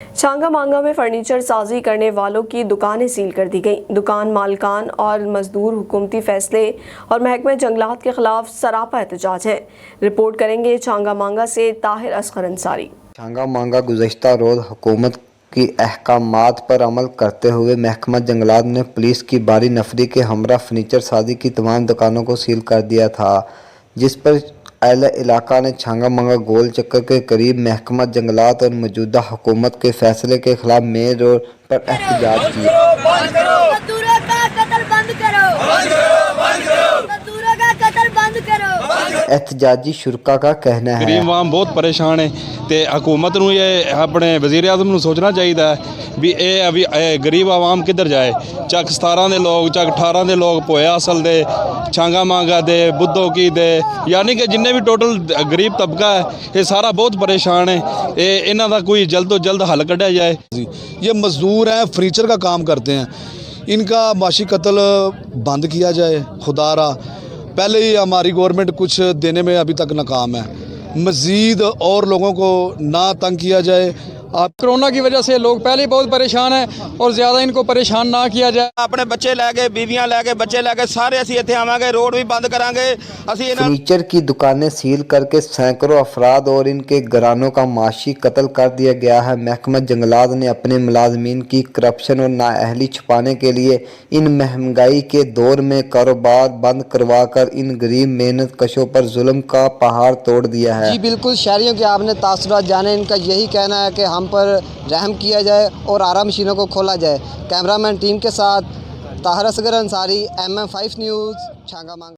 چھانگا مانگا میں فرنیچر سازی کرنے والوں کی دکانیں سیل کر دی گئیں۔ دکان مالکان اور مزدور حکومتی فیصلے اور محکمہ جنگلات کے خلاف سراپا احتجاج ہیں۔ رپورٹ کریں گے چھانگا مانگا سے طاہر اصغر انصاری۔ چھانگا مانگا گزشتہ روز حکومت کی احکامات پر عمل کرتے ہوئے محکمہ جنگلات نے پولیس کی بھاری نفری کے ہمراہ فرنیچر سازی کی تمام دکانوں کو سیل کر دیا تھا، جس پر اہل علاقہ نے چھانگا مانگا گول چکر کے قریب محکمہ جنگلات اور موجودہ حکومت کے فیصلے کے خلاف مین روڈ پر احتجاج کیا۔ مزدوروں کا قتل بند کرو، مزدوروں کا قتل بند کرو۔ احتجاجی شرکا کا کہنا ہے غریب عوام بہت پریشان ہے تے حکومت نو یہ اپنے وزیر اعظم نو سوچنا چاہیے بھی ابھی غریب عوام کدھر جائے۔ چک 17 دے لوگ، چک 18 دے لوگ، پویا اصل دے، چھانگا مانگا دے، بدھو کی دے، یعنی کہ جننے بھی ٹوٹل غریب طبقہ ہے یہ سارا بہت پریشان ہے۔ انہاں دا کوئی جلد و جلد حل کڈیا جائے۔ یہ مزدور ہیں، فرنیچر کا کام کرتے ہیں، ان کا معاشی قتل بند کیا جائے خدا را۔ پہلے ہی ہماری گورنمنٹ کچھ دینے میں ابھی تک ناکام ہے، مزید اور لوگوں کو نہ تنگ کیا جائے۔ کرونا کی وجہ سے لوگ پہلے ہی بہت پریشان ہیں اور زیادہ ان کو پریشان نہ کیا جائے۔ اپنے بچے لے کے، بیویاں لے کے، بچے لے کے سارے اسی اتنے آواں گے، روڈ بھی بند کریں گے۔ فرنیچر کی دکانیں سیل کر کے سینکڑوں افراد اور ان کے گھرانوں کا معاشی قتل کر دیا گیا ہے۔ محکمہ جنگلات نے اپنے ملازمین کی کرپشن اور نااہلی چھپانے کے لیے ان مہنگائی کے دور میں کاروبار بند کروا کر ان غریب محنت کشوں پر ظلم کا پہاڑ توڑ دیا ہے۔ جی بالکل، شہریوں کے آپ نے تاثرات جانے، ان کا یہی کہنا ہے کہ ہم پر رحم کیا جائے اور آرا مشینوں کو کھولا جائے۔ کیمرہ مین ٹیم کے ساتھ طاہر اصغر انصاری، MM5 نیوز، چھانگا مانگا۔